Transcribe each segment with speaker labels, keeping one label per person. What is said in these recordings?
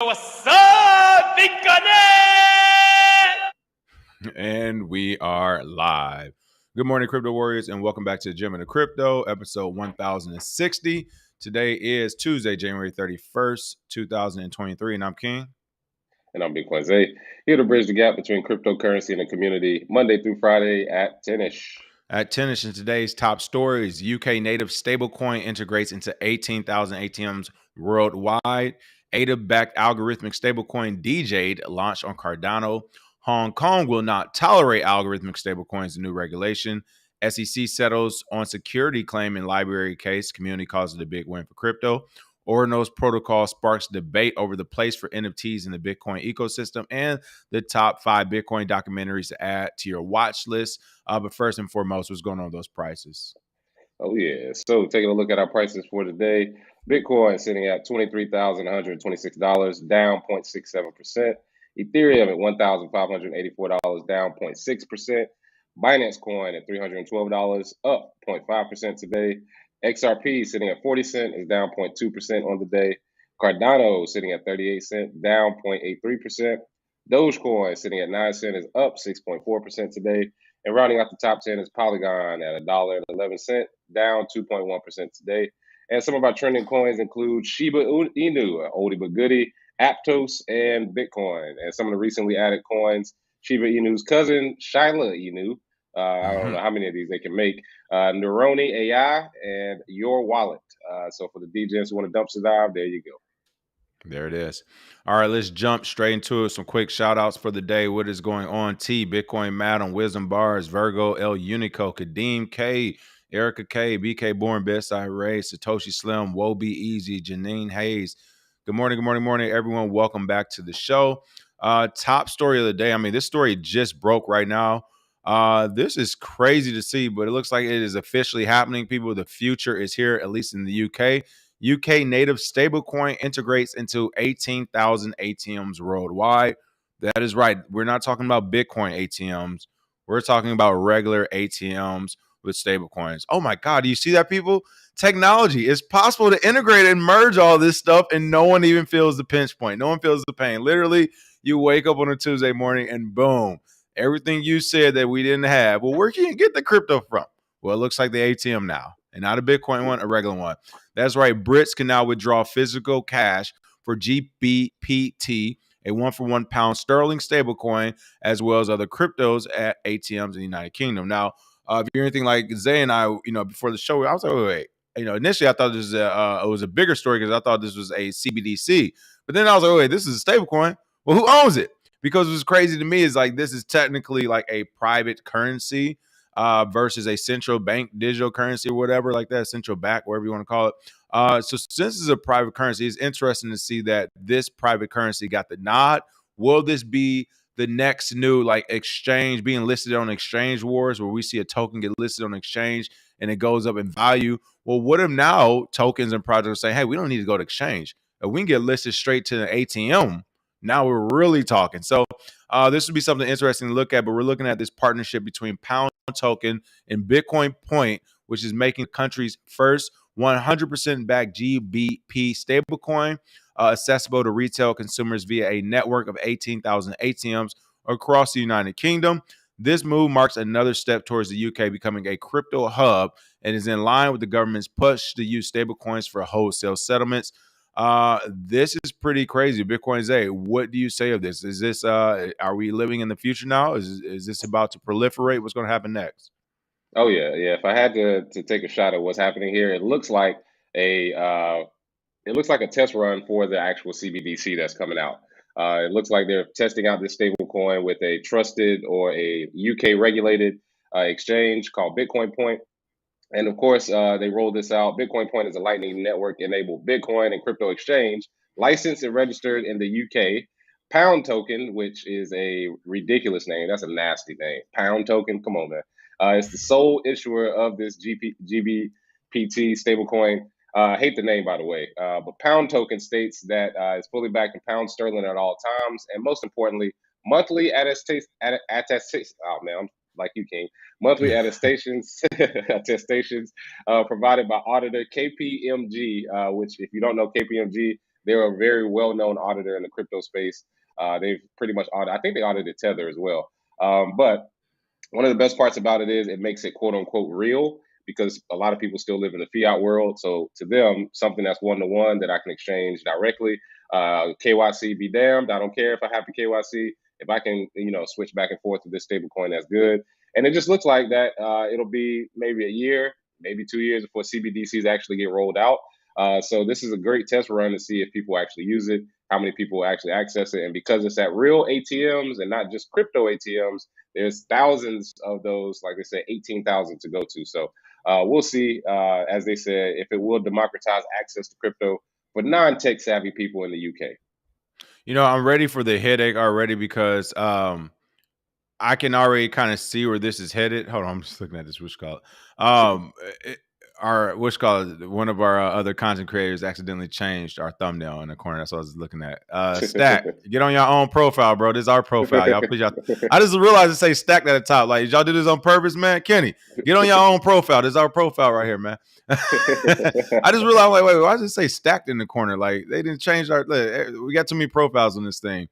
Speaker 1: What's up, big
Speaker 2: And we are live. Good morning, Crypto Warriors, and welcome back to the Gym of the Crypto, episode 1060. Today is Tuesday, January 31st, 2023, and I'm King.
Speaker 3: And I'm Big Quincy, here to bridge the gap between cryptocurrency and the community, Monday through Friday at 10-ish.
Speaker 2: At 10-ish in today's top stories, UK native stablecoin integrates into 18,000 ATMs worldwide. ADA-backed algorithmic stablecoin Djed launched on Cardano. Hong Kong will not tolerate algorithmic stablecoins, the new regulation. SEC settles on security claim in library case. Community calls it a big win for crypto. Ordinals protocol sparks debate over the place for NFTs in the Bitcoin ecosystem, and the top 5 Bitcoin documentaries to add to your watch list. But first and foremost, what's going on with those prices?
Speaker 3: Oh, yeah. So taking a look at our prices for today, Bitcoin sitting at $23,126, down 0.67%. Ethereum at $1,584, down 0.6%. Binance Coin at $312, up 0.5% today. XRP sitting at 40 cents, is down 0.2% on the day. Cardano sitting at 38 cents, down 0.83%. Dogecoin sitting at 9 cents, is up 6.4% today. And rounding out the top 10 is Polygon at $1.11, down 2.1% today. And some of our trending coins include Shiba Inu, an oldie but goodie, Aptos, and Bitcoin. And some of the recently added coins, Shiba Inu's cousin, Shyla Inu. I don't know how many of these they can make. Neuroni AI and Your Wallet. So for the DJs who want to dumpster dive, there you go.
Speaker 2: There it is. All right, let's jump straight into it. Some quick shout outs for the day. What is going on? T, Bitcoin Matt on Wisdom Bars, Virgo, El Unico, Kadeem K, Erica K, BK Born, Best I Ray, Satoshi Slim, Woe Be Easy, Janine Hayes. Good morning, everyone. Welcome back to the show. Top story of the day. I mean, this story just broke right now. This is crazy to see, but it looks like it is officially happening. People, the future is here, at least in the UK. UK native stablecoin integrates into 18,000 ATMs worldwide. That is right. We're not talking about Bitcoin ATMs. We're talking about regular ATMs with stablecoins. Oh my God, do you see that, people? Technology. It's possible to integrate and merge all this stuff, and no one even feels the pinch point. No one feels the pain. Literally, you wake up on a Tuesday morning and boom, everything you said that we didn't have. Well, where can you get the crypto from? Well, it looks like the ATM now, and not a Bitcoin one, a regular one. That's right. Brits can now withdraw physical cash for GBPT, a 1-for-1 pound sterling stablecoin, as well as other cryptos at ATMs in the United Kingdom. Now, if you're anything like Zay and I, before the show, I was like, wait. Initially I thought this was a bigger story because I thought this was a CBDC. But then I was like, wait, this is a stablecoin. Well, who owns it? Because what's crazy to me is like this is technically like a private currency versus a central bank digital currency or whatever like that, central bank, whatever you want to call it. So since it's a private currency, it's interesting to see that this private currency got the nod. Will this be the next new like exchange being listed on exchange wars where we see a token get listed on exchange and it goes up in value? Well, what if now tokens and projects say, hey, we don't need to go to exchange. If we can get listed straight to the ATM, now we're really talking. So this would be something interesting to look at, but we're looking at this partnership between Pound Token and Bitcoin Point, which is making the country's first 100% backed GBP stablecoin accessible to retail consumers via a network of 18,000 ATMs across the United Kingdom. This move marks another step towards the UK becoming a crypto hub and is in line with the government's push to use stablecoins for wholesale settlements. This is pretty crazy. Bitcoin Zay, what do you say of this? Is this are we living in the future now? Is this about to proliferate? What's going to happen next?
Speaker 3: Oh, yeah. If I had to take a shot at what's happening here, it looks like a test run for the actual CBDC that's coming out. It looks like they're testing out this stable coin with a trusted or a UK regulated exchange called Bitcoin Point. And of course, they rolled this out. Bitcoin Point is a Lightning Network enabled Bitcoin and crypto exchange licensed and registered in the UK. Pound Token, which is a ridiculous name. That's a nasty name. Pound Token. Come on, man. It's the sole issuer of this GBPT stablecoin. I hate the name, by the way. But Pound Token states that it's fully backed in pound sterling at all times. And most importantly, monthly attestation. Oh, man, I'm like you, King. Monthly attestations provided by auditor KPMG, which, if you don't know KPMG, They're a very well-known auditor in the crypto space. They've pretty much audited. I think they audited Tether as well. But one of the best parts about it is it makes it quote unquote real, because a lot of people still live in the fiat world. So to them, something that's one to one that I can exchange directly. KYC be damned. I don't care if I have to KYC. If I can, switch back and forth to this stable coin, that's good. And it just looks like that it'll be maybe a year, maybe 2 years before CBDCs actually get rolled out. So this is a great test run to see if people actually use it, how many people actually access it. And because it's at real ATMs and not just crypto ATMs, there's thousands of those, like they said, 18,000 to go to. So we'll see, as they said, if it will democratize access to crypto for non-tech savvy people in the UK.
Speaker 2: I'm ready for the headache already because I can already kind of see where this is headed. Hold on, I'm just looking at this. One of our other content creators accidentally changed our thumbnail in the corner. That's what I was looking at. Stack, get on your own profile, bro. This is our profile, y'all. Please, y'all. I just realized it say stacked at the top. Like, did y'all do this on purpose, man? Kenny, get on your own profile. This is our profile right here, man. I just realized, like, wait, why does it say stacked in the corner? Like, they didn't change our. We got too many profiles on this thing.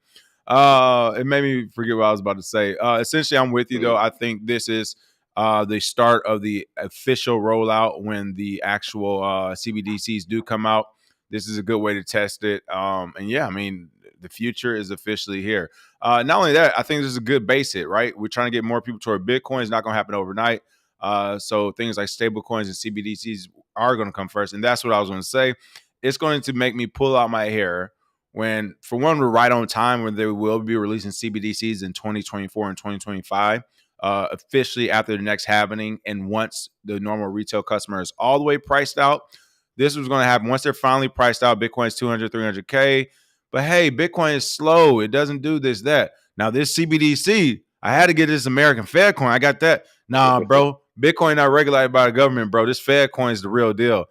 Speaker 2: It made me forget what I was about to say. Essentially, I'm with you though. I think this is the start of the official rollout when the actual CBDCs do come out. This is a good way to test it. And yeah, I mean, the future is officially here. Not only that, I think this is a good base hit, right? We're trying to get more people toward Bitcoin. It's not going to happen overnight. So things like stablecoins and CBDCs are going to come first. And that's what I was going to say. It's going to make me pull out my hair when, for one, we're right on time when they will be releasing CBDCs in 2024 and 2025. Officially after the next halving, and once the normal retail customer is all the way priced out, this was going to happen. Once they're finally priced out, Bitcoin's 200, 300K. But hey, Bitcoin is slow. It doesn't do this, that. Now, this CBDC, I had to get this American Fed coin. I got that. Nah, bro. Bitcoin not regulated by the government, bro. This Fed coin is the real deal.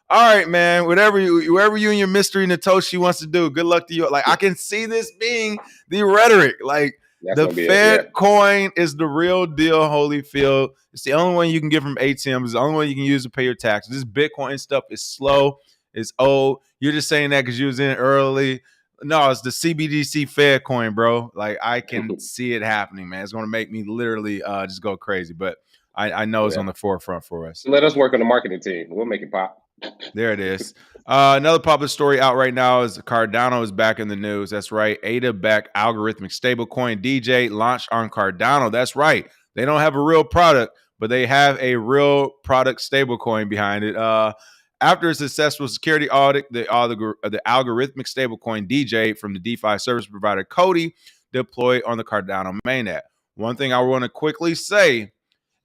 Speaker 2: All right, man. Whatever you and your mystery Natoshi wants to do, good luck to you. Like, I can see this being the rhetoric. Like, the Fed coin is the real deal, Holyfield. It's the only one you can get from ATMs. It's the only one you can use to pay your taxes. This Bitcoin stuff is slow. It's old. You're just saying that because you was in early. No, it's the CBDC Fed coin, bro. Like, I can see it happening, man. It's going to make me literally just go crazy. But I know it's on the forefront for us.
Speaker 3: Let us work on the marketing team. We'll make it pop.
Speaker 2: There it is. Another popular story out right now is Cardano is back in the news. That's right. ADA-backed algorithmic stablecoin Djed launched on Cardano. That's right. They don't have a real product, but they have a real product stablecoin behind it. After a successful security audit, the algorithmic stablecoin Djed from the DeFi service provider Cody deployed on the Cardano mainnet. One thing I want to quickly say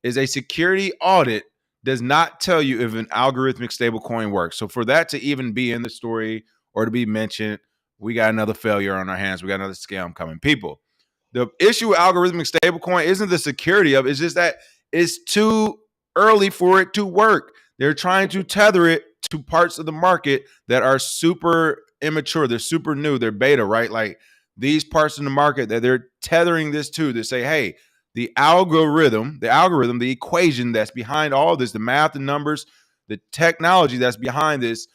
Speaker 2: is a security audit does not tell you if an algorithmic stablecoin works. So for that to even be in the story or to be mentioned, we got another failure on our hands. We got another scam coming. People, the issue with algorithmic stablecoin isn't the security of it. It's just that it's too early for it to work. They're trying to tether it to parts of the market that are super immature. They're super new. They're beta, right? Like these parts in the market that they're tethering this to say, hey, the algorithm, the equation that's behind all this, the math, the numbers, the technology that's behind this,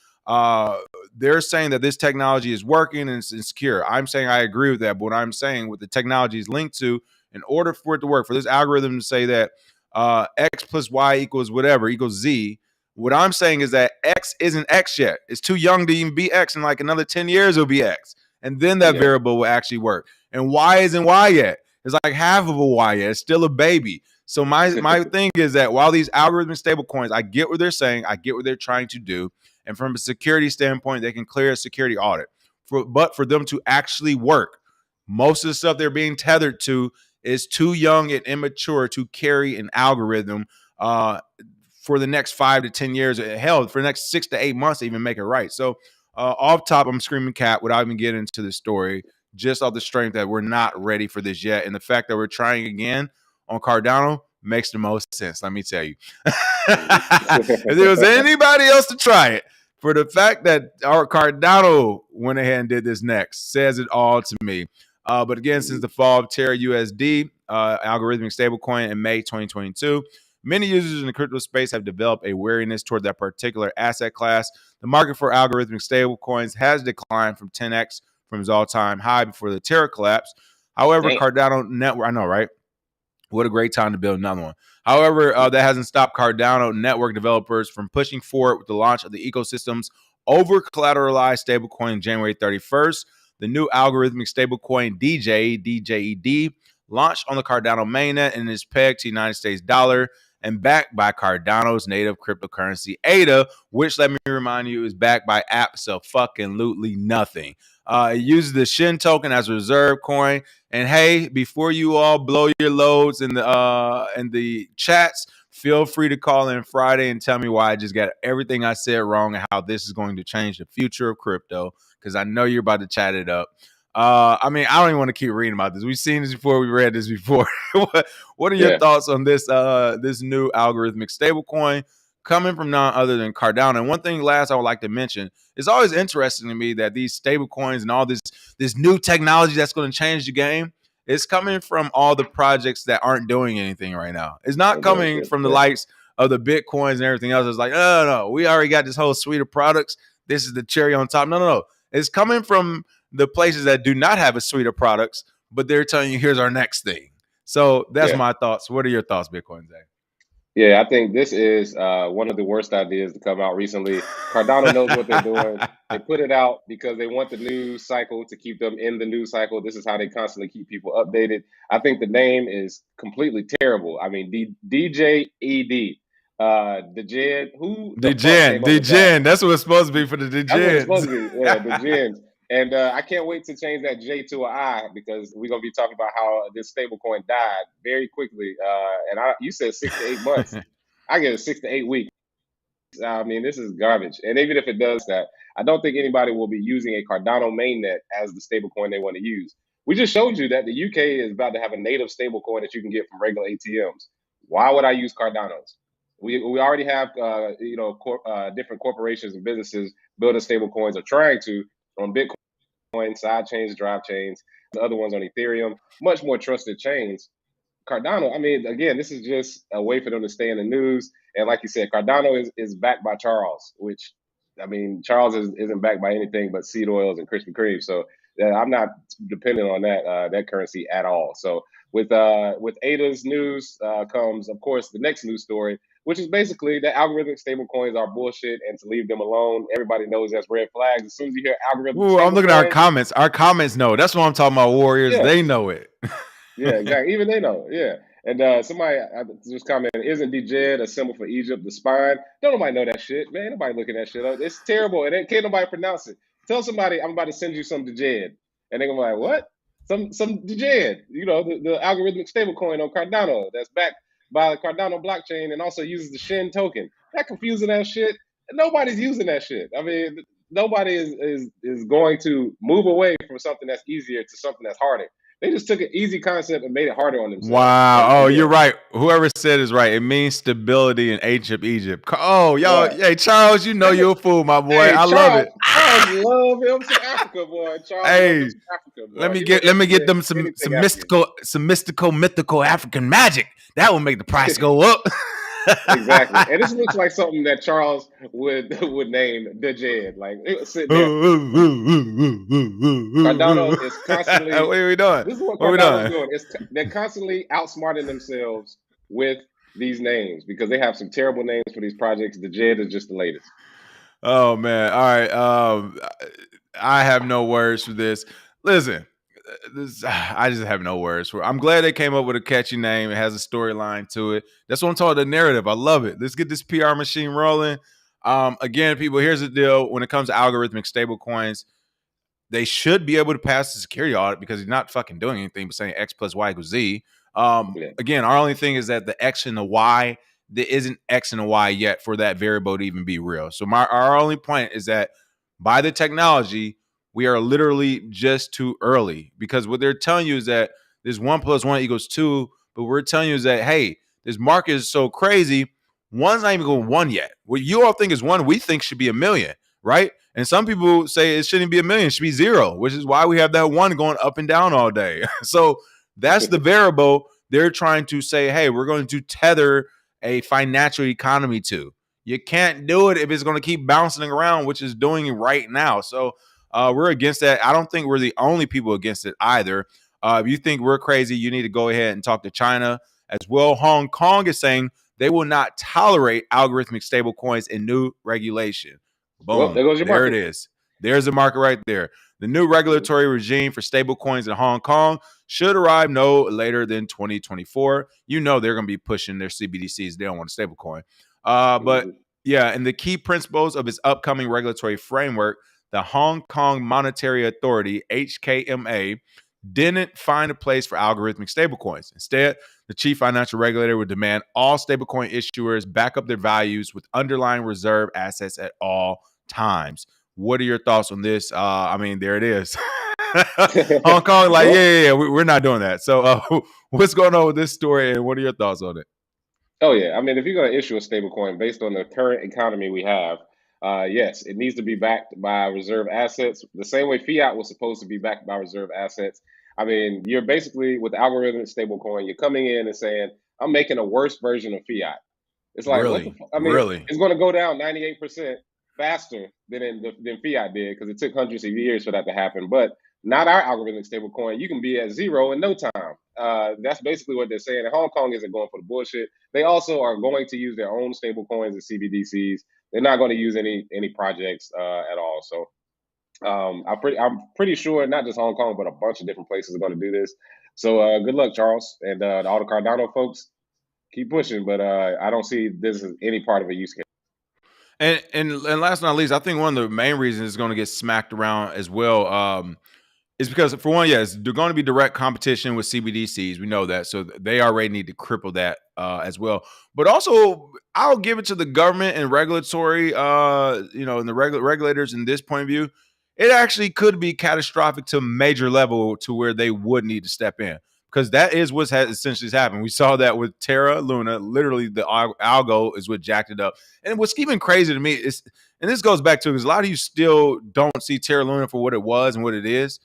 Speaker 2: they're saying that this technology is working and it's secure. I'm saying I agree with that, but what I'm saying what the technology is linked to, in order for it to work, for this algorithm to say that X plus Y equals whatever equals Z, what I'm saying is that X isn't X yet. It's too young to even be X. In like another 10 years, it'll be X. And then that variable will actually work. And Y isn't Y yet. It's like half of a Y yet. It's still a baby. So my thing is that while these algorithmic stablecoins, I get what they're saying. I get what they're trying to do. And from a security standpoint, they can clear a security audit. But for them to actually work, most of the stuff they're being tethered to is too young and immature to carry an algorithm for the next 5 to 10 years. Hell, for the next 6 to 8 months to even make it right. So off top, I'm screaming cat without even getting into the story, just off the strength that we're not ready for this yet. And the fact that we're trying again on Cardano makes the most sense, let me tell you. If there was anybody else to try it, for the fact that our Cardano went ahead and did this next says it all to me. But again, since the fall of Terra USD, algorithmic stablecoin in May 2022, Many users in the crypto space have developed a wariness toward that particular asset class. The market for algorithmic stablecoins has declined from 10x from its all-time high before the Terra collapse. However,
Speaker 3: Damn.
Speaker 2: Cardano Network, I know, right? What a great time to build another one. However, that hasn't stopped Cardano network developers from pushing forward with the launch of the ecosystem's over-collateralized stablecoin January 31st. The new algorithmic stablecoin Djed, launched on the Cardano mainnet and is pegged to the United States dollar and backed by Cardano's native cryptocurrency ADA, which, let me remind you, is backed by absolutely nothing. It uses the Shin token as a reserve coin. And hey, before you all blow your loads in the chats, feel free to call in Friday and tell me why I just got everything I said wrong and how this is going to change the future of crypto, because I know you're about to chat it up. I mean, I don't even want to keep reading about this. We've seen this before. We read this before. What are your thoughts on this this new algorithmic stablecoin coming from none other than Cardano? And one thing last I would like to mention, it's always interesting to me that these stablecoins and all this new technology that's going to change the game, it's coming from all the projects that aren't doing anything right now. It's not coming from the likes of the Bitcoins and everything else. It's like, no, we already got this whole suite of products. This is the cherry on top. No. It's coming from the places that do not have a suite of products, but they're telling you, here's our next thing. So that's my thoughts. What are your thoughts, Bitcoin Zach?
Speaker 3: Yeah, I think this is one of the worst ideas to come out recently. Cardano knows what they're doing. They put it out because they want the news cycle to keep them in the news cycle. This is how they constantly keep people updated. I think the name is completely terrible. I mean, Djed, Djed, who the
Speaker 2: Djed. That's what it's supposed to be for the Djed.
Speaker 3: That's what it's supposed to be. Yeah, Djed. And I can't wait to change that J to an I, because we're going to be talking about how this stablecoin died very quickly. You said 6 to 8 months. I give it 6 to 8 weeks. I mean, this is garbage. And even if it does that, I don't think anybody will be using a Cardano mainnet as the stablecoin they want to use. We just showed you that the UK is about to have a native stablecoin that you can get from regular ATMs. Why would I use Cardano's? We already have different corporations and businesses building stablecoins or trying to on Bitcoin, side chains, drive chains, the other ones on Ethereum, much more trusted chains. Cardano, I mean, again, this is just a way for them to stay in the news. And like you said, Cardano is backed by Charles, which, I mean, Charles isn't backed by anything but seed oils and Krispy Kreme. So I'm not dependent on that currency at all. So with ADA's news comes, of course, the next news story, which is basically that algorithmic stablecoins are bullshit and to leave them alone. Everybody knows that's red flags. As soon as you hear algorithmic
Speaker 2: I'm looking at our comments. Our comments know. That's what I'm talking about, Warriors. Yeah. They know it.
Speaker 3: Yeah, exactly. Even they know. Yeah. And somebody just commented, isn't Djed a symbol for Egypt, the spine? Don't nobody know that shit, man. Nobody looking that shit up. It's terrible, and can't nobody pronounce it. Tell somebody I'm about to send you some Djed, and they're gonna be like, what? Some Djed, the algorithmic stablecoin on Cardano that's backed by the Cardano blockchain and also uses the Shin token. That confusing that shit. And nobody's using that shit. I mean, nobody is going to move away from something that's easier to something that's harder. They just took an easy concept and made it harder on themselves.
Speaker 2: Wow. You're right. Whoever said is right. It means stability in ancient Egypt. Oh, y'all. Right. Hey, Charles, you're a fool, my boy. I love it.
Speaker 3: Charles love him some Africa, boy. Charles
Speaker 2: Africa, boy. Let me get them some mythical African magic. That will make the price go up.
Speaker 3: Exactly. And this looks like something that Charles would name Djed. Like, sit there. Cardano is constantly.
Speaker 2: What are we doing?
Speaker 3: This is what Cardano's doing. They're constantly outsmarting themselves with these names because they have some terrible names for these projects. Djed is just the latest.
Speaker 2: Oh man! All right. I have no words for this. Listen. I just have no words for it. I'm glad they came up with a catchy name. It has a storyline to it. That's what I'm talking about, the narrative. I love it. Let's get this PR machine rolling. Again, people, here's the deal. When it comes to algorithmic stablecoins, they should be able to pass the security audit because he's not fucking doing anything but saying X plus Y equals Z. Again, our only thing is that the X and the Y, there isn't X and a Y yet for that variable to even be real. So our only point is that by the technology, we are literally just too early, because what they're telling you is that this 1 + 1 = 2, but we're telling you is that, hey, this market is so crazy, one's not even going 1 yet. What you all think is 1, we think should be 1 million, right? And some people say it shouldn't be 1 million, it should be 0, which is why we have that 1 going up and down all day. So that's the variable. They're trying to say, hey, we're going to tether a financial economy to. You can't do it if it's going to keep bouncing around, which is doing right now. So we're against that. I don't think we're the only people against it either. If you think we're crazy, you need to go ahead and talk to China as well. Hong Kong is saying they will not tolerate algorithmic stablecoins in new regulation. Boom.
Speaker 3: Well, there goes your
Speaker 2: There
Speaker 3: market.
Speaker 2: it is. There's a market right there. The new regulatory regime for stablecoins in Hong Kong should arrive no later than 2024. You know they're going to be pushing their CBDCs. They don't want a stablecoin. But yeah, and the key principles of its upcoming regulatory framework, the Hong Kong Monetary Authority, HKMA, didn't find a place for algorithmic stablecoins. Instead, the chief financial regulator would demand all stablecoin issuers back up their values with underlying reserve assets at all times. What are your thoughts on this? I mean, there it is. Hong Kong, like, yeah, we're not doing that. So what's going on with this story, and what are your thoughts on it?
Speaker 3: Oh yeah, I mean, if you're going to issue a stablecoin based on the current economy we have, yes, it needs to be backed by reserve assets, the same way fiat was supposed to be backed by reserve assets. I mean, you're basically with algorithmic stablecoin, you're coming in and saying, "I'm making a worse version of fiat." It's like, what the? I mean, it's going to go down 98% faster than fiat did because it took hundreds of years for that to happen. But not our algorithmic stablecoin. You can be at zero in no time. That's basically what they're saying. And Hong Kong isn't going for the bullshit. They also are going to use their own stablecoins and CBDCs. They're not going to use any projects at all. So I'm pretty sure not just Hong Kong, but a bunch of different places are going to do this. So good luck, Charles, and all the Cardano folks. Keep pushing, but I don't see this as any part of a use case.
Speaker 2: And last but not least, I think one of the main reasons it's going to get smacked around as well is because, for one, yes, they're going to be direct competition with CBDCs. We know that, so they already need to cripple that as well. But also, I'll give it to the government and regulatory, and the regulators in this point of view. It actually could be catastrophic to a major level to where they would need to step in. Because that is what's essentially happened. We saw that with Terra Luna. Literally, the Algo is what jacked it up. And what's even crazy to me is, and this goes back to, because a lot of you still don't see Terra Luna for what it was and what it is.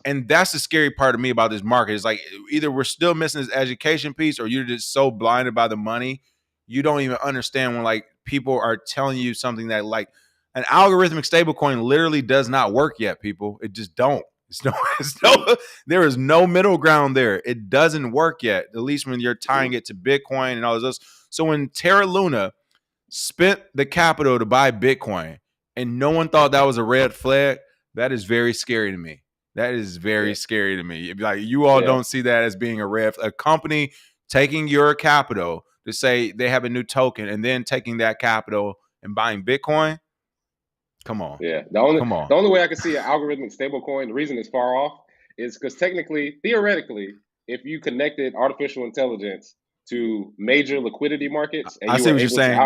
Speaker 2: And that's the scary part of me about this market. It's like either we're still missing this education piece, or you're just so blinded by the money, you don't even understand when like people are telling you something that like an algorithmic stablecoin literally does not work yet. People, it just don't. There is no middle ground there. It doesn't work yet, at least when you're tying it to Bitcoin and all this. So when Terra Luna spent the capital to buy Bitcoin and no one thought that was a red flag, that is very scary to me. That is very scary to me. Like, you all don't see that as being a company taking your capital to say they have a new token and then taking that capital and buying Bitcoin. Come on.
Speaker 3: Yeah. The only way I could see an algorithmic stablecoin, the reason it's far off is because theoretically, if you connected artificial intelligence to major liquidity markets and
Speaker 2: I see what you're saying.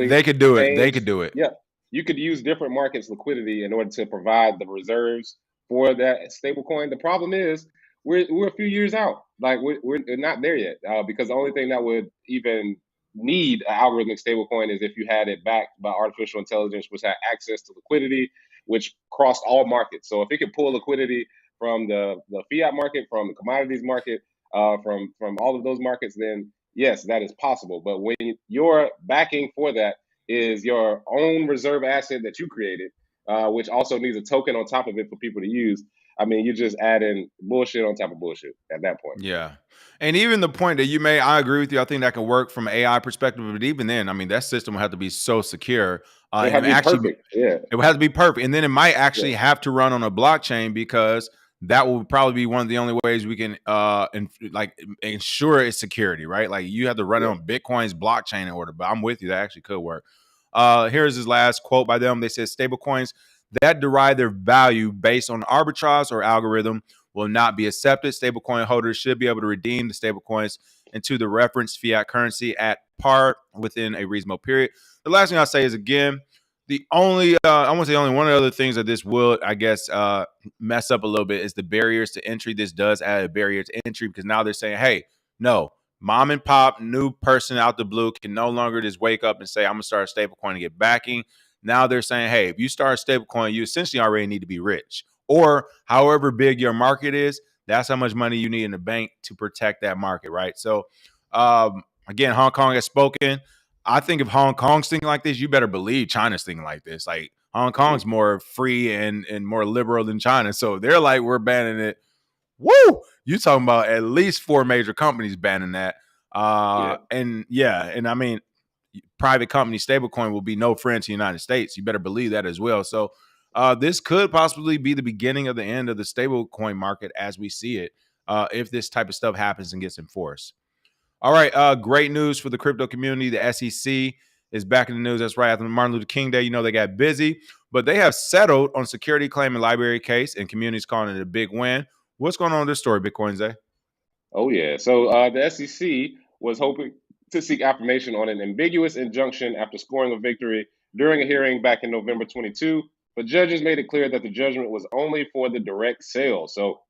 Speaker 2: They could do it. They could do it.
Speaker 3: Yeah. You could use different markets' liquidity in order to provide the reserves for that stablecoin. The problem is we're a few years out. Like we're not there yet because the only thing that would even need an algorithmic stablecoin is if you had it backed by artificial intelligence, which had access to liquidity, which crossed all markets. So if it could pull liquidity from the fiat market, from the commodities market, from all of those markets, then yes, that is possible. But when your backing for that is your own reserve asset that you created, which also needs a token on top of it for people to use, I mean, you're just adding bullshit on top of bullshit at that point.
Speaker 2: Yeah. And even the point that you made, I agree with you. I think that can work from an AI perspective. But even then, I mean, that system will have to be so secure.
Speaker 3: It would have to be perfect. Yeah.
Speaker 2: It would have to be perfect. And then it might actually have to run on a blockchain, because that will probably be one of the only ways we can ensure its security, right? Like, you have to run it on Bitcoin's blockchain in order. But I'm with you. That actually could work. Here's his last quote by them. They said, stablecoins that derive their value based on arbitrage or algorithm will not be accepted. Stablecoin holders should be able to redeem the stablecoins into the reference fiat currency at par within a reasonable period. The last thing I'll say is, again, the only I want to say only one of the other things that this will, I guess, mess up a little bit is the barriers to entry. This does add a barrier to entry, because now they're saying, hey, no, mom and pop, new person out the blue can no longer just wake up and say, I'm going to start a stablecoin to get backing. Now they're saying, hey, if you start a stablecoin, you essentially already need to be rich, or however big your market is, that's how much money you need in the bank to protect that market, right? So Again, Hong Kong has spoken. I think if Hong Kong's thinking like this, you better believe China's thinking like this. Like Hong Kong's more free and more liberal than China. So they're like, we're banning it. Woo! You talking about at least 4 major companies banning that. And I mean, private company stablecoin will be no friend to the United States. You better believe that as well. So this could possibly be the beginning of the end of the stablecoin market as we see it, if this type of stuff happens and gets enforced. All right, great news for the crypto community. The SEC is back in the news. That's right. After Martin Luther King Day, they got busy, but they have settled on security claim and library case, and community's calling it a big win. What's going on in this story, Bitcoin Zay?
Speaker 3: Oh, yeah. So the SEC was hoping to seek affirmation on an ambiguous injunction after scoring a victory during a hearing back in November 22, but judges made it clear that the judgment was only for the direct sale. So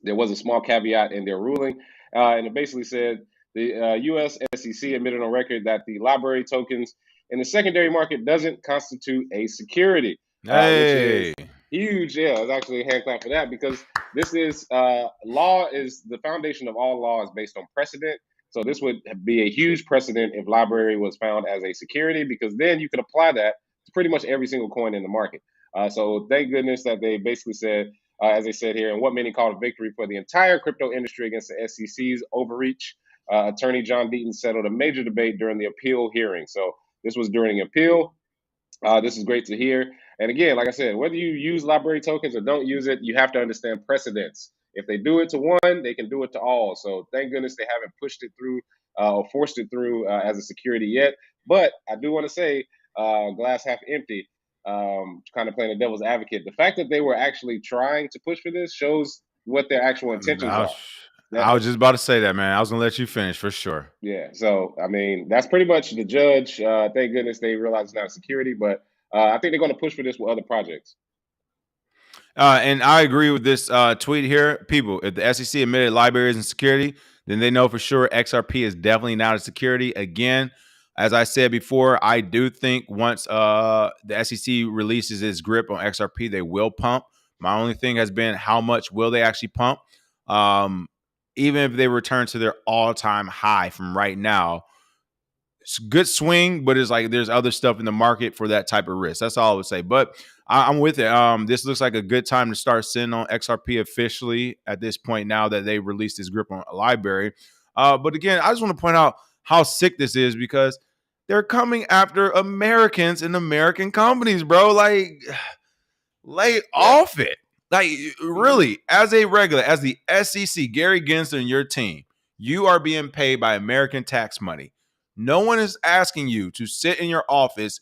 Speaker 3: there was a small caveat in their ruling, and it basically said the U.S. SEC admitted on record that the library tokens in the secondary market doesn't constitute a security, which is huge. Yeah, it's actually a hand clap for that, because this is law is the foundation of all law is based on precedent. So this would be a huge precedent if library was found as a security, because then you could apply that to pretty much every single coin in the market. So thank goodness that they basically said, as they said here, and what many called a victory for the entire crypto industry against the SEC's overreach. Attorney John Deaton settled a major debate during the appeal hearing. So this was during the appeal. This is great to hear. And again, like I said, whether you use library tokens or don't use it, you have to understand precedents. If they do it to one, they can do it to all. So thank goodness they haven't pushed it through or forced it through as a security yet. But I do want to say, glass half empty, kind of playing the devil's advocate. The fact that they were actually trying to push for this shows what their actual intentions are.
Speaker 2: I was just about to say that, man. I was going to let you finish for sure.
Speaker 3: Yeah. So, I mean, that's pretty much the judge. Thank goodness they realize it's not security, but I think they're going to push for this with other projects.
Speaker 2: And I agree with this tweet here. People, if the SEC admitted libraries and security, then they know for sure XRP is definitely not a security. Again, as I said before, I do think once the SEC releases its grip on XRP, they will pump. My only thing has been how much will they actually pump? Even if they return to their all-time high from right now, it's a good swing, but it's like there's other stuff in the market for that type of risk. That's all I would say. But I'm with it. This looks like a good time to start sitting on XRP officially at this point now that they released this grip on a library. But again, I just want to point out how sick this is, because they're coming after Americans and American companies, bro. Like, lay off it. Like, really, as a regular, as the SEC, Gary Gensler and your team, you are being paid by American tax money. No one is asking you to sit in your office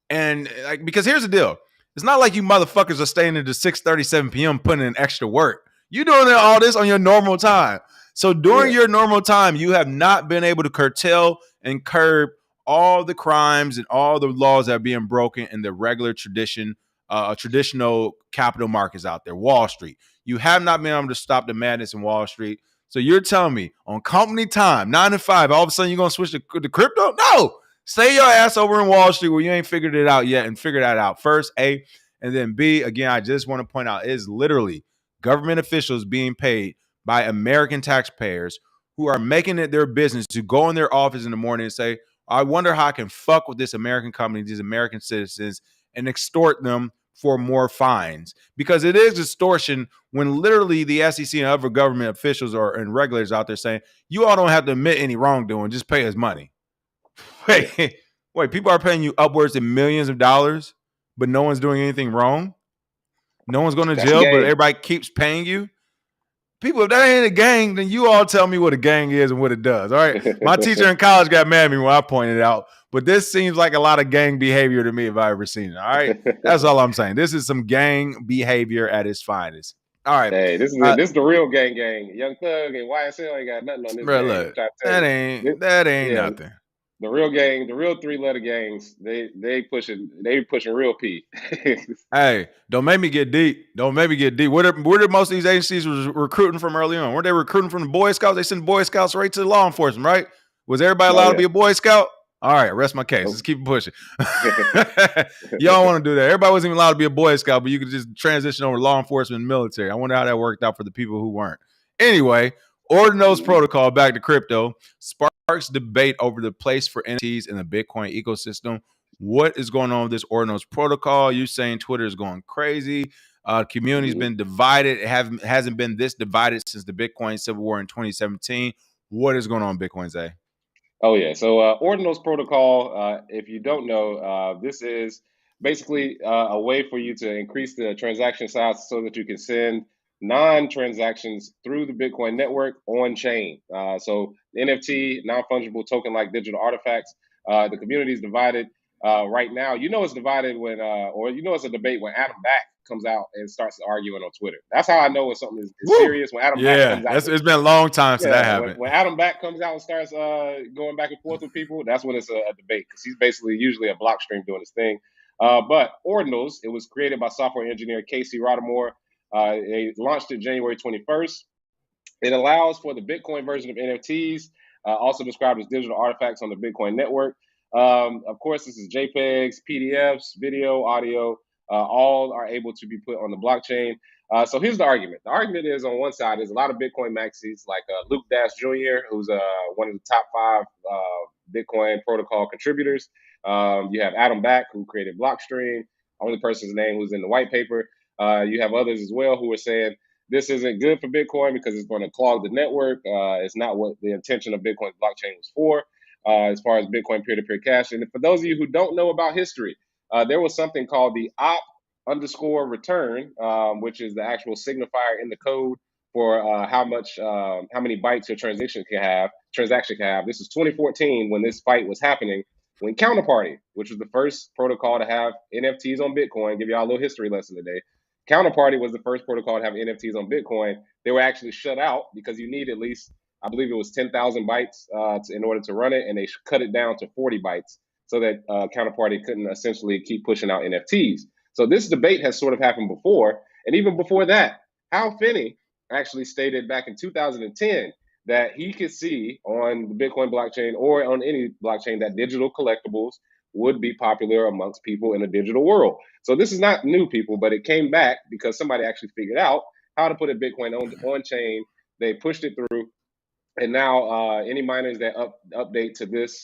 Speaker 2: and, like, because here's the deal. It's not like you motherfuckers are staying until 6:37 p.m. putting in extra work. You're doing all this on your normal time. So during your normal time, you have not been able to curtail and curb all the crimes and all the laws that are being broken in the regular traditional capital markets out there, Wall Street. You have not been able to stop the madness in Wall Street. So you're telling me on company time, 9 to 5, all of a sudden you're going to switch to crypto? No. Stay your ass over in Wall Street where you ain't figured it out yet, and figure that out first, A. And then B, again, I just want to point out, it is literally government officials being paid by American taxpayers who are making it their business to go in their office in the morning and say, I wonder how I can fuck with this American company, these American citizens, and extort them for more fines. Because it is extortion when literally the SEC and other government officials and regulators out there saying, you all don't have to admit any wrongdoing, just pay us money. Wait, people are paying you upwards of millions of dollars, but no one's doing anything wrong? No one's going to jail, but everybody keeps paying you? People, if that ain't a gang, then you all tell me what a gang is and what it does. All right. My teacher in college got mad at me when I pointed it out, but this seems like a lot of gang behavior to me if I ever seen it. All right. That's all I'm saying. This is some gang behavior at its finest. All right.
Speaker 3: Hey, this is the real gang. Young Thug and YSL ain't got nothing on this.
Speaker 2: Bro, look, that ain't nothing.
Speaker 3: The real gang, the real 3-letter gangs, they pushing real P.
Speaker 2: Hey, don't make me get deep. Where did most of these agencies was recruiting from early on? Weren't they recruiting from the Boy Scouts? They sent Boy Scouts right to the law enforcement, right? Was everybody allowed to be a Boy Scout? All right, rest my case. Let's keep it pushing. Y'all want to do that. Everybody wasn't even allowed to be a Boy Scout, but you could just transition over to law enforcement and military. I wonder how that worked out for the people who weren't. Anyway, Ordinals protocol, back to crypto, sparks debate over the place for NFTs in the Bitcoin ecosystem. What is going on with this Ordinals protocol? You saying Twitter is going crazy? Community's been divided. It hasn't been this divided since the Bitcoin Civil War in 2017. What is going on, Bitcoin Zay?
Speaker 3: Oh yeah, so Ordinals protocol. If you don't know, this is basically a way for you to increase the transaction size so that you can send non-transactions through the Bitcoin network on chain. So the NFT, non-fungible token-like digital artifacts. The community is divided right now. You know it's divided when, or you know it's a debate when Adam Back comes out and starts arguing on Twitter. That's how I know when something is serious. When Adam Back comes out,
Speaker 2: it's been a long time since that happened.
Speaker 3: When Adam Back comes out and starts going back and forth with people, that's when it's a debate, because he's basically usually a block stream doing his thing. But Ordinals, it was created by software engineer Casey Rodamore. They launched it January 21st. It allows for the Bitcoin version of NFTs, also described as digital artifacts on the Bitcoin network. Of course, this is JPEGs, PDFs, video, audio, all are able to be put on the blockchain. So here's the argument. The argument is, on one side, there's a lot of Bitcoin maxis like Luke Dash Jr., who's one of the top 5 Bitcoin protocol contributors. You have Adam Back, who created Blockstream, only person's name who's in the white paper. You have others as well who are saying this isn't good for Bitcoin because it's going to clog the network. It's not what the intention of Bitcoin's blockchain was for, as far as Bitcoin peer-to-peer cash. And for those of you who don't know about history, there was something called the op_return, which is the actual signifier in the code for how many bytes your transaction can have. This is 2014 when this fight was happening, when Counterparty, which was the first protocol to have NFTs on Bitcoin, give y'all a little history lesson today. Counterparty was the first protocol to have NFTs on Bitcoin. They were actually shut out because you need at least, I believe it was 10,000 bytes in order to run it, and they cut it down to 40 bytes so that Counterparty couldn't essentially keep pushing out NFTs. So this debate has sort of happened before, and even before that, Hal Finney actually stated back in 2010 that he could see on the Bitcoin blockchain or on any blockchain that digital collectibles would be popular amongst people in a digital world. So this is not new, people, but it came back because somebody actually figured out how to put a Bitcoin on chain. They pushed it through, and now any miners that update to this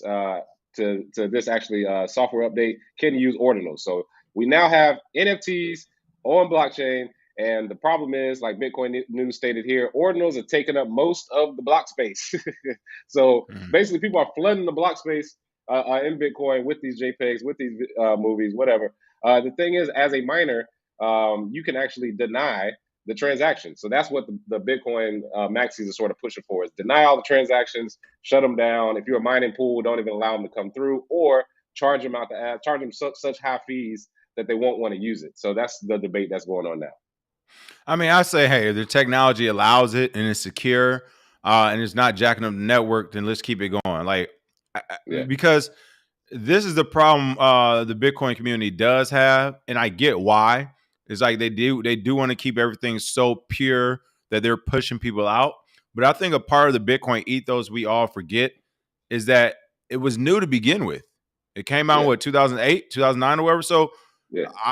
Speaker 3: software update can use Ordinals. So we now have NFTs on blockchain, and the problem is, like Bitcoin News stated here, Ordinals are taking up most of the block space. So basically, people are flooding the block space in Bitcoin with these JPEGs, with these movies, whatever. The thing is, as a miner, you can actually deny the transaction. So that's what the Bitcoin maxis are sort of pushing for, is deny all the transactions, shut them down. If you're a mining pool, don't even allow them to come through, or charge them such high fees that they won't want to use it. So that's the debate that's going on now.
Speaker 2: I mean, I say, hey, if the technology allows it and it's secure and it's not jacking up the network, then let's keep it going. Like, because this is the problem the Bitcoin community does have, and I get why. It's like they do want to keep everything so pure that they're pushing people out. But I think a part of the Bitcoin ethos we all forget is that it was new to begin with. It came out in 2008, 2009 or whatever. So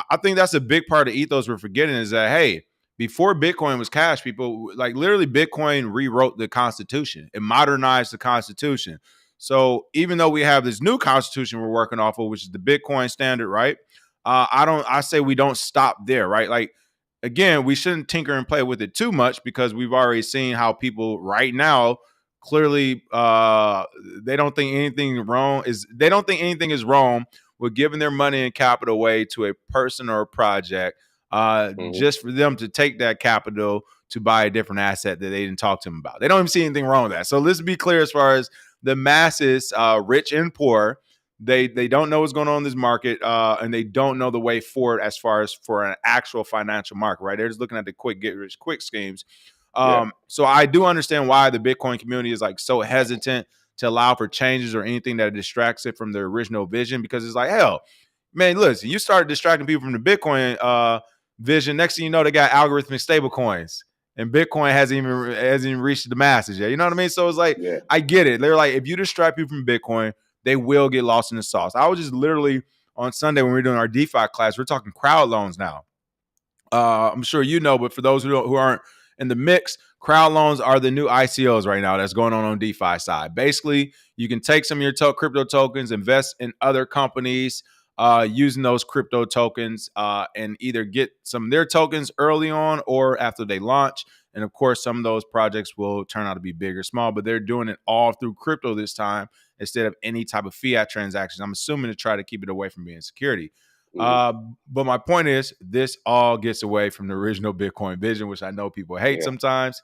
Speaker 2: I think that's a big part of the ethos we're forgetting, is that, hey, before Bitcoin was cash, people, like, literally Bitcoin rewrote the Constitution. It modernized the Constitution. So even though we have this new Constitution we're working off of, which is the Bitcoin standard, right? I say we don't stop there, right? Like, again, we shouldn't tinker and play with it too much, because we've already seen how people right now clearly they don't think anything is wrong with giving their money and capital away to a person or a project just for them to take that capital to buy a different asset that they didn't talk to them about. They don't even see anything wrong with that. So let's be clear, as far as the masses, rich and poor, they don't know what's going on in this market, and they don't know the way forward as far as for an actual financial market, right? They're just looking at the quick get rich quick schemes. So I do understand why the Bitcoin community is like so hesitant to allow for changes or anything that distracts it from their original vision, because it's like, hell, man, listen, you started distracting people from the Bitcoin vision. Next thing you know, they got algorithmic stablecoins, and Bitcoin hasn't even reached the masses yet. You know what I mean? So it's like, I get it. They're like, if you distract people from Bitcoin, they will get lost in the sauce. I was just literally on Sunday when we were doing our DeFi class, we're talking crowd loans now. I'm sure you know, but for those who aren't in the mix, crowd loans are the new ICOs right now that's going on DeFi side. Basically, you can take some of your crypto tokens, invest in other companies using those crypto tokens and either get some of their tokens early on or after they launch. And of course, some of those projects will turn out to be big or small, but they're doing it all through crypto this time instead of any type of fiat transactions. I'm assuming to try to keep it away from being security. But my point is, this all gets away from the original Bitcoin vision, which I know people hate sometimes.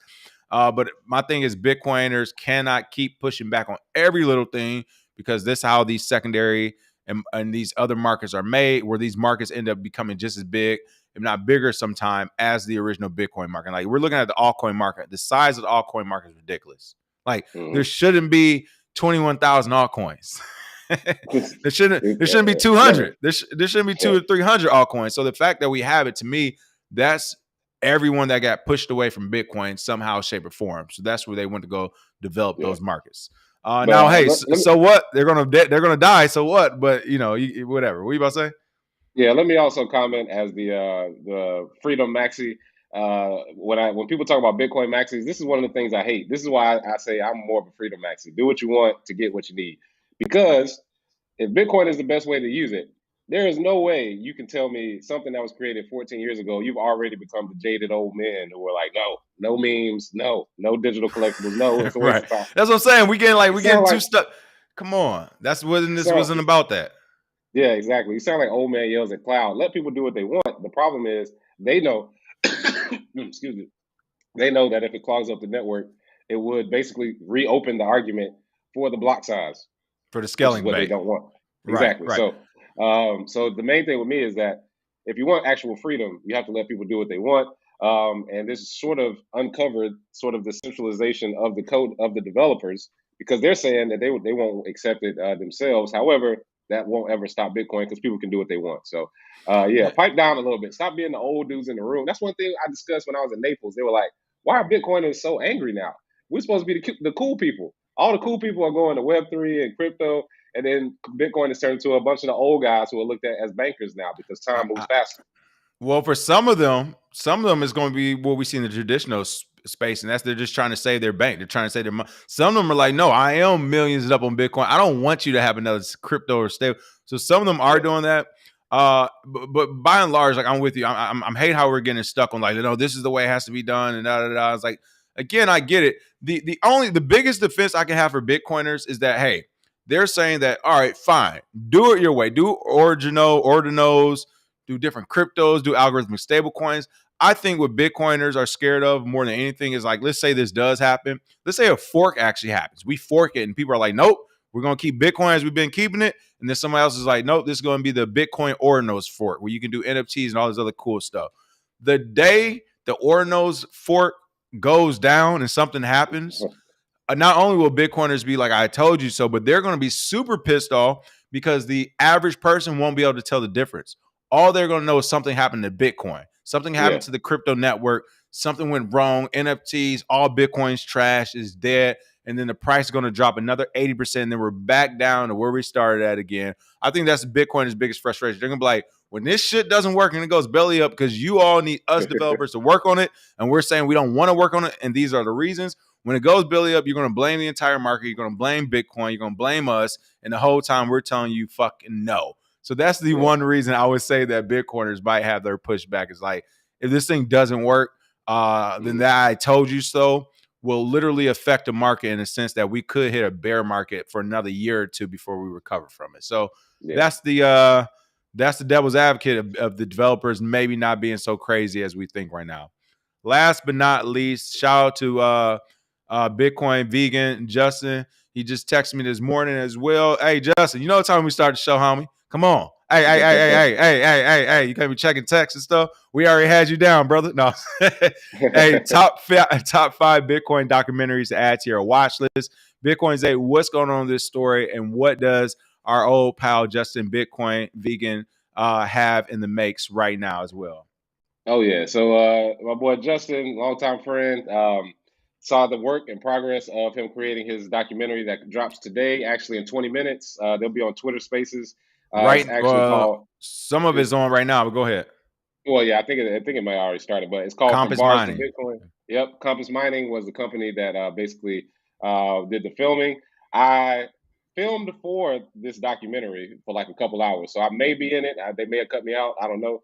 Speaker 2: But my thing is, Bitcoiners cannot keep pushing back on every little thing because this is how these secondary and these other markets are made, where these markets end up becoming just as big, if not bigger sometime, as the original Bitcoin market. Like, we're looking at the altcoin market. The size of the altcoin market is ridiculous. Like, there shouldn't be 21,000 altcoins. there shouldn't be 200. There shouldn't be 200 or 300 altcoins. So the fact that we have it, to me, that's everyone that got pushed away from Bitcoin somehow, shape, or form. So that's where they went to go develop those markets. Now, hey, so what? They're gonna die. So what? But whatever. What are you about to say?
Speaker 3: Yeah, let me also comment as the Freedom Maxi. When people talk about Bitcoin Maxis, this is one of the things I hate. This is why I say I'm more of a Freedom Maxi. Do what you want to get what you need. Because if Bitcoin is the best way to use it, there is no way you can tell me something that was created 14 years ago, you've already become the jaded old men who were like, no memes, no digital collectibles, no. It's a waste of time.
Speaker 2: That's what I'm saying. We getting too stuck. Come on. This wasn't about that.
Speaker 3: Yeah, exactly. You sound like old man yells at cloud. Let people do what they want. The problem is they know, excuse me, they know that if it clogs up the network, it would basically reopen the argument for the block size.
Speaker 2: For the scaling
Speaker 3: what they don't want. Exactly. Right. So the main thing with me is that if you want actual freedom, you have to let people do what they want. And this sort of uncovered sort of the centralization of the code of the developers, because they're saying that they won't accept it themselves. However, that won't ever stop Bitcoin because people can do what they want. So, pipe down a little bit. Stop being the old dudes in the room. That's one thing I discussed when I was in Naples. They were like, why are Bitcoiners so angry now? We're supposed to be the cool people. All the cool people are going to Web3 and crypto, and then Bitcoin is turned into a bunch of the old guys who are looked at as bankers now because time moves faster.
Speaker 2: Well, for some of them is going to be what we see in the traditional space, and that's they're just trying to save their bank. They're trying to save their money. Some of them are like, no, I am millions up on Bitcoin. I don't want you to have another crypto or stable. So some of them are doing that. But by and large, like, I'm with you. I'm hate how we're getting stuck on like, this is the way it has to be done, and da. It's like, again, I get it. The biggest defense I can have for Bitcoiners is that, hey, they're saying that, all right, fine, do it your way, do ordinals, do different cryptos, do algorithmic stablecoins. I think what Bitcoiners are scared of more than anything is, like, let's say this does happen. Let's say a fork actually happens. We fork it and people are like, nope, we're going to keep Bitcoin as we've been keeping it. And then somebody else is like, nope, this is going to be the Bitcoin ordinals fork where you can do NFTs and all this other cool stuff. The day the ordinals fork goes down and something happens, not only will Bitcoiners be like, I told you so, but they're going to be super pissed off because the average person won't be able to tell the difference. All they're going to know is something happened to Bitcoin. Something happened to the crypto network. Something went wrong. NFTs, all Bitcoin's trash, is dead. And then the price is going to drop another 80%. And then we're back down to where we started at again. I think that's Bitcoin's biggest frustration. They're going to be like, when this shit doesn't work and it goes belly up because you all need us developers to work on it, and we're saying we don't want to work on it, and these are the reasons. When it goes belly up, you're going to blame the entire market. You're going to blame Bitcoin. You're going to blame us. And the whole time we're telling you fucking no. So that's the one reason I would say that Bitcoiners might have their pushback. Is like, if this thing doesn't work, then that I told you so will literally affect the market in a sense that we could hit a bear market for another year or two before we recover from it. So that's the devil's advocate of the developers maybe not being so crazy as we think right now. Last but not least, shout out to Bitcoin vegan Justin. He just texted me this morning as well. Hey, Justin, you know what time we start the show, homie? Come on. Hey, you can't be checking texts and stuff. We already had you down, brother. No. Hey, top five Bitcoin documentaries to add to your watch list. Bitcoin's a what's going on in this story, and what does our old pal Justin Bitcoin vegan have in the makes right now as well?
Speaker 3: Oh, yeah. So my boy Justin, longtime friend, saw the work and progress of him creating his documentary that drops today, actually in 20 minutes. They'll be on Twitter Spaces.
Speaker 2: Right. Some of it's on right now, but go ahead.
Speaker 3: Well, yeah, I think it might already started, but it's called From
Speaker 2: Compass
Speaker 3: Bars to
Speaker 2: Mining.
Speaker 3: Bitcoin. Yep, Compass Mining was the company that basically did the filming. I filmed for this documentary for like a couple hours, so I may be in it. They may have cut me out. I don't know,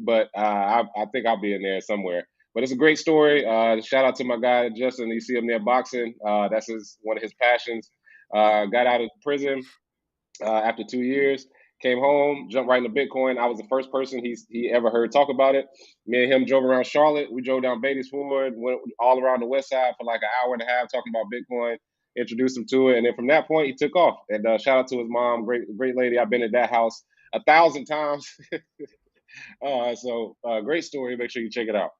Speaker 3: but I think I'll be in there somewhere. But it's a great story. Shout out to my guy Justin. You see him there boxing. That's one of his passions. Got out of prison after 2 years. Came home, jumped right into Bitcoin. I was the first person he ever heard talk about it. Me and him drove around Charlotte. We drove down Beatty's Ford, went all around the west side for like an hour and a half talking about Bitcoin, introduced him to it. And then from that point, he took off. And shout out to his mom, great lady. I've been at that house 1,000 times. Great story. Make sure you check it out.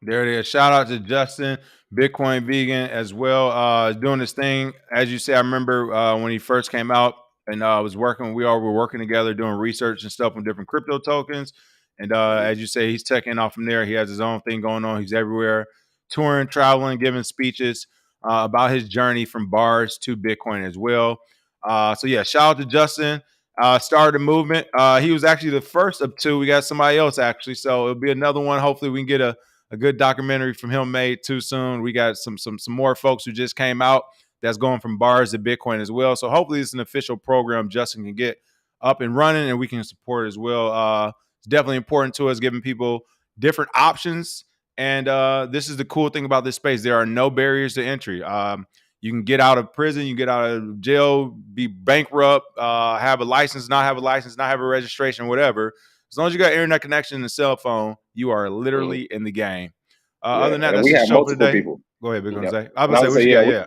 Speaker 2: There it is. Shout out to Justin, Bitcoin vegan as well. Doing this thing. As you say, I remember when he first came out and was working, we all were working together doing research and stuff on different crypto tokens. And as you say, he's taking off from there. He has his own thing going on. He's everywhere, touring, traveling, giving speeches about his journey from bars to Bitcoin as well. So yeah, shout out to Justin. Started a movement. He was actually the first of two. We got somebody else actually. So it'll be another one. Hopefully we can get a good documentary from him made too soon. We got some more folks who just came out that's going from bars to Bitcoin as well. So hopefully it's an official program Justin can get up and running and we can support it as well. It's definitely important to us, giving people different options. And this is the cool thing about this space. There are no barriers to entry. You can get out of prison, you get out of jail, be bankrupt, have a license, not have a license, not have a registration, whatever. As long as you got internet connection and a cell phone, you are literally in the game. Other than that,
Speaker 3: And
Speaker 2: that's
Speaker 3: we
Speaker 2: the
Speaker 3: have
Speaker 2: show for
Speaker 3: multiple
Speaker 2: today.
Speaker 3: people.
Speaker 2: Go ahead, Big
Speaker 3: Yep.
Speaker 2: Jose. I
Speaker 3: And
Speaker 2: was
Speaker 3: I
Speaker 2: say,
Speaker 3: would
Speaker 2: what
Speaker 3: say,
Speaker 2: you got?
Speaker 3: yeah,
Speaker 2: Yeah.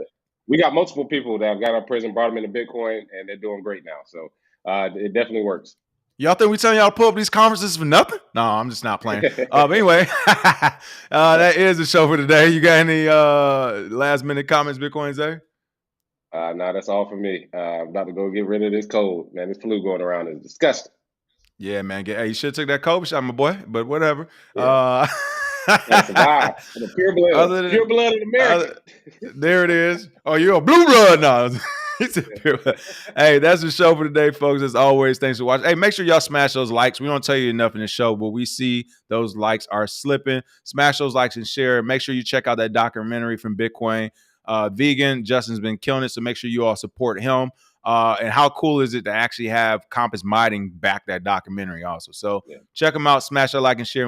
Speaker 3: we got multiple people that have got out of prison, brought them into Bitcoin, and they're doing great now. So it definitely works.
Speaker 2: Y'all think we telling y'all to pull up these conferences for nothing? No, I'm just not playing. But anyway, that is the show for today. You got any last minute comments, Bitcoin Zay?
Speaker 3: No, that's all for me. I'm about to go get rid of this cold. Man, this flu going around is disgusting.
Speaker 2: Yeah, man. Hey, you should have took that COVID shot, my boy. But whatever.
Speaker 3: Yeah. Survive. For the pure blood of America.
Speaker 2: There it is. Oh, you're a blue blood now. Hey, that's the show for today, folks. As always, thanks for watching. Hey, make sure y'all smash those likes. We don't tell you enough in the show, but we see those likes are slipping. Smash those likes and share. Make sure you check out that documentary from Bitcoin Vegan. Justin's been killing it, so make sure you all support him. And how cool is it to actually have Compass Mining back that documentary also? So check them out, smash that like and share.